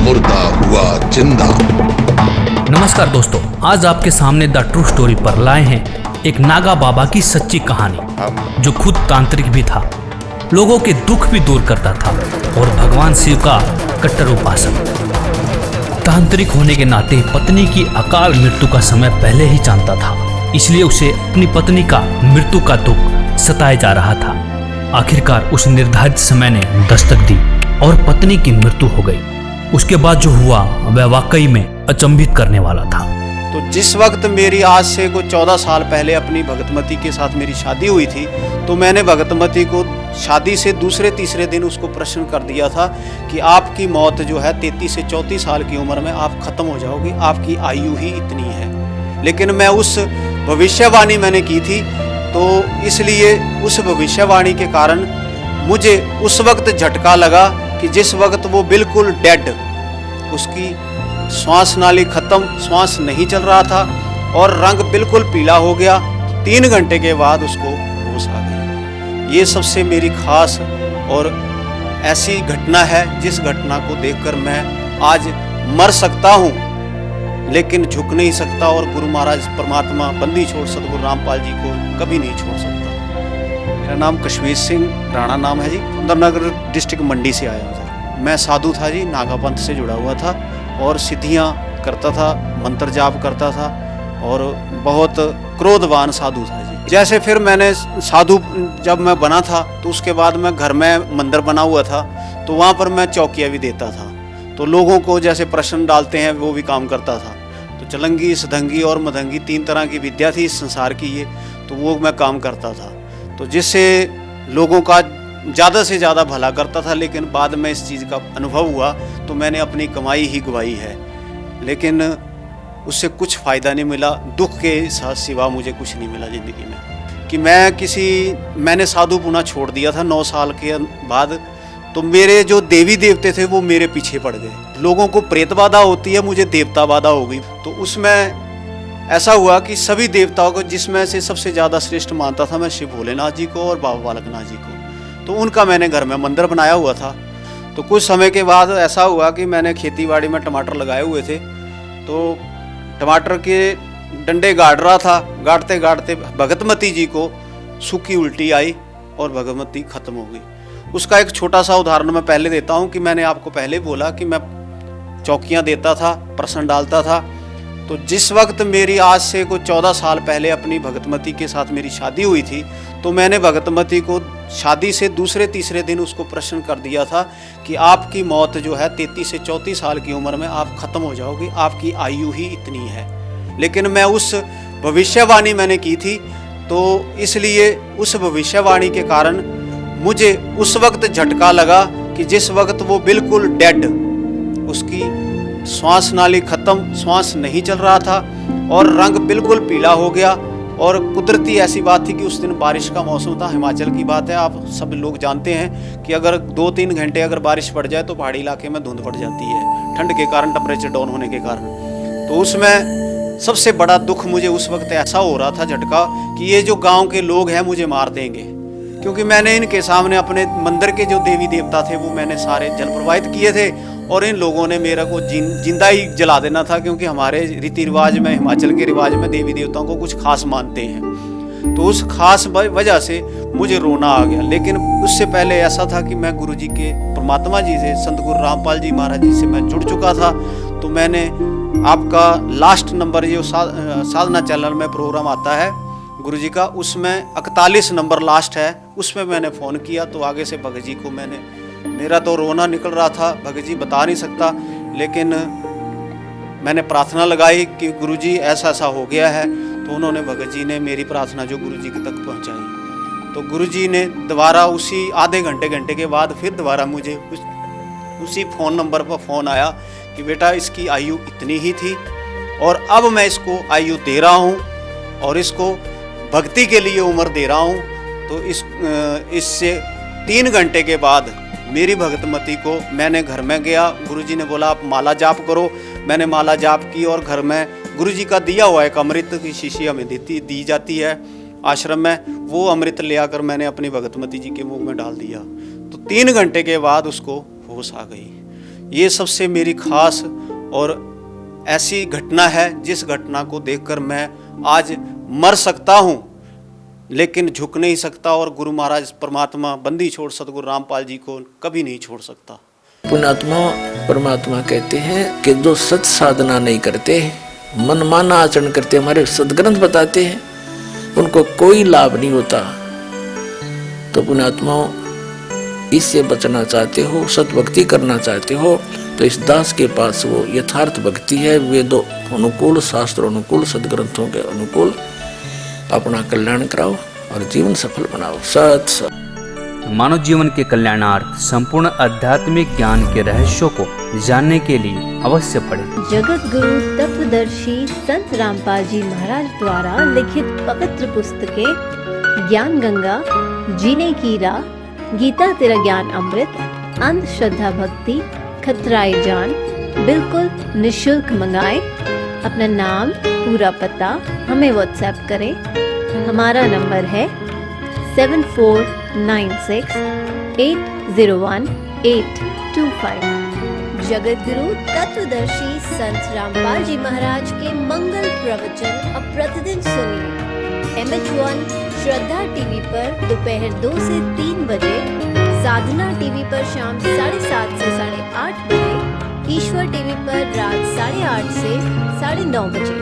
मुर्दा हुआ जिंदा। नमस्कार दोस्तों, आज आपके सामने द ट्रू स्टोरी पर लाए हैं एक नागा बाबा की सच्ची कहानी, जो खुद तांत्रिक भी था, लोगों के दुख भी दूर करता था और भगवान शिव का कट्टर उपासक। तांत्रिक होने के नाते पत्नी की अकाल मृत्यु का समय पहले ही जानता था, इसलिए उसे अपनी पत्नी का मृत्यु का दुख सताया जा रहा था। आखिरकार उस निर्धारित समय ने दस्तक दी और पत्नी की मृत्यु हो गई। उसके बाद जो हुआ वह वाकई में अचंभित करने वाला था। तो जिस वक्त मेरी आज से को 14 साल पहले अपनी भगतमती के साथ मेरी शादी हुई थी, तो मैंने भगतमती को शादी से दूसरे तीसरे दिन उसको प्रश्न कर दिया था कि आपकी मौत जो है 33 से 34 साल की उम्र में आप खत्म हो जाओगी, आपकी आयु ही इतनी है। लेकिन मैं उस भविष्यवाणी मैंने की थी, तो इसलिए उस भविष्यवाणी के कारण मुझे उस वक्त झटका लगा कि जिस वक्त वो बिल्कुल डेड, उसकी श्वास नाली खत्म, श्वास नहीं चल रहा था और रंग बिल्कुल पीला हो गया। 3 घंटे के बाद उसको होश आ गई। ये सबसे मेरी खास और ऐसी घटना है जिस घटना को देखकर मैं आज मर सकता हूँ लेकिन झुक नहीं सकता, और गुरु महाराज परमात्मा बंदी छोड़ सतगुरु रामपाल जी को कभी नहीं छोड़ सकता। मेरा नाम कश्मीर सिंह राणा नाम है जी, सुंदरनगर डिस्ट्रिक्ट मंडी से आया हूँ सर। मैं साधु था जी, नागा पंथ से जुड़ा हुआ था और सिद्धियाँ करता था, मंत्र जाप करता था और बहुत क्रोधवान साधु था जी। जैसे फिर मैंने साधु जब मैं बना था तो उसके बाद मैं घर में मंदिर बना हुआ था, तो वहाँ पर मैं चौकिया भी देता था। तो लोगों को जैसे प्रश्न डालते हैं वो भी काम करता था। तो चलंगी, सदंगी और मदंगी 3 तरह की विद्या थी इस संसार की ये, तो वो मैं काम करता था, तो जिससे लोगों का ज़्यादा से ज़्यादा भला करता था। लेकिन बाद में इस चीज़ का अनुभव हुआ तो मैंने अपनी कमाई ही गवाई है, लेकिन उससे कुछ फ़ायदा नहीं मिला। दुख के साथ सिवा मुझे कुछ नहीं मिला ज़िंदगी में। कि मैंने साधु पुना छोड़ दिया था 9 साल के बाद, तो मेरे जो देवी देवते थे वो मेरे पीछे पड़ गए। लोगों को प्रेत बाधा होती है, मुझे देवता बाधा हो गई। तो उसमें ऐसा हुआ कि सभी देवताओं को, जिसमें से सबसे ज़्यादा श्रेष्ठ मानता था मैं शिव भोलेनाथ जी को और बाबा बालकनाथ जी को, तो उनका मैंने घर में मंदिर बनाया हुआ था। तो कुछ समय के बाद ऐसा हुआ कि मैंने खेती बाड़ी में टमाटर लगाए हुए थे, तो टमाटर के डंडे गाड़ रहा था, गाड़ते गाड़ते भगतमती जी को सूखी उल्टी आई और भगतमती खत्म हो गई। उसका एक छोटा सा उदाहरण मैं पहले देता हूँ कि मैंने आपको पहले बोला कि मैं चौकियाँ देता था, प्रश्न डालता था। तो जिस वक्त मेरी आज से को 14 साल पहले अपनी भगतमती के साथ मेरी शादी हुई थी, तो मैंने भगतमती को शादी से दूसरे तीसरे दिन उसको प्रश्न कर दिया था कि आपकी मौत जो है 33 से 34 साल की उम्र में आप खत्म हो जाओगे, आपकी आयु ही इतनी है। लेकिन मैं उस भविष्यवाणी मैंने की थी, तो इसलिए उस भविष्यवाणी के कारण मुझे उस वक्त झटका लगा कि जिस वक्त वो बिल्कुल डेड, उसकी श्वास नाली खत्म, श्वास नहीं चल रहा था और रंग बिल्कुल पीला हो गया। और कुदरती ऐसी बात थी कि उस दिन बारिश का मौसम था, हिमाचल की बात है, आप सब लोग जानते हैं कि अगर 2-3 घंटे अगर बारिश पड़ जाए तो पहाड़ी इलाके में धुंध पड़ जाती है ठंड के कारण, टेम्परेचर डाउन होने के कारण। तो उसमें सबसे बड़ा दुख मुझे उस वक्त ऐसा हो रहा था, झटका, कि ये जो गाँव के लोग हैं मुझे मार देंगे, क्योंकि मैंने इनके सामने अपने मंदिर के जो देवी देवता थे वो मैंने सारे जल प्रवाहित किए थे और इन लोगों ने मेरा को जिंदा ही जला देना था, क्योंकि हमारे रीति रिवाज में, हिमाचल के रिवाज में देवी देवताओं को कुछ खास मानते हैं। तो उस खास वजह से मुझे रोना आ गया। लेकिन उससे पहले ऐसा था कि मैं गुरु जी के, परमात्मा जी से, संत गुरु रामपाल जी महाराज जी से मैं जुड़ चुका था। तो मैंने आपका लास्ट नंबर जो साधना चैनल में प्रोग्राम आता है गुरु जी का, उसमें 41 नंबर लास्ट है, उसमें मैंने फ़ोन किया। तो आगे से भगत जी को मेरा तो रोना निकल रहा था, भगत जी बता नहीं सकता, लेकिन मैंने प्रार्थना लगाई कि गुरुजी ऐसा ऐसा हो गया है। तो उन्होंने, भगत जी ने मेरी प्रार्थना जो गुरुजी के तक पहुंचाई। तो गुरुजी ने दोबारा उसी आधे घंटे के बाद फिर दोबारा मुझे उसी फ़ोन नंबर पर फ़ोन आया कि बेटा इसकी आयु इतनी ही थी और अब मैं इसको आयु दे रहा हूँ और इसको भक्ति के लिए उम्र दे रहा हूँ। तो इससे 3 घंटे के बाद मेरी भगतमती को मैंने घर में गया, गुरुजी ने बोला आप माला जाप करो। मैंने माला जाप की और घर में गुरुजी का दिया हुआ एक अमृत की शीशी हमें दी जाती है आश्रम में, वो अमृत ले आकर मैंने अपनी भगतमती जी के मुंह में डाल दिया। तो 3 घंटे के बाद उसको होश आ गई। ये सबसे मेरी खास और ऐसी घटना है जिस घटना को देखकर मैं आज मर सकता हूँ लेकिन झुक नहीं सकता, और गुरु महाराज परमात्मा बंदी छोड़ सतगुरु रामपाल जी को कभी नहीं छोड़ सकता। पुण्यात्मा परमात्मा कहते हैं कि जो सत साधना नहीं करते, मनमाना आचरण करते, हमारे सदग्रंथ बताते हैं, उनको कोई लाभ नहीं होता। तो पुण्यात्माओं, इससे बचना चाहते हो, सतभक्ति करना चाहते हो, तो इस दास के पास वो यथार्थ भक्ति है, वेदों अनुकूल, शास्त्र अनुकूल, सदग्रंथों के अनुकूल अपना कल्याण कराओ और जीवन सफल बनाओ। सत मानव जीवन के कल्याणार्थ संपूर्ण आध्यात्मिक ज्ञान के रहस्यों को जानने के लिए अवश्य पढ़ें। जगत गुरु तत्वदर्शी संत रामपाल जी महाराज द्वारा लिखित पवित्र पुस्तकें ज्ञान गंगा, जीने की राह, गीता तेरा ज्ञान अमृत, अंधश्रद्धा भक्ति, खतराए जान बिल्कुल निशुल्क मंगाएं। अपना नाम, पूरा पता हमें व्हाट्सएप करें। हमारा नंबर है 7496801825। जगत गुरु तत्वदर्शी संत रामपाल जी महाराज के मंगल प्रवचन अब प्रतिदिन सुनिए। MH1 श्रद्धा टीवी पर दोपहर 2 से 3 बजे, साधना टीवी पर शाम 7:30 से 8:30 बजे, ईश्वर टीवी पर रात 8:30 से 9:30 बजे।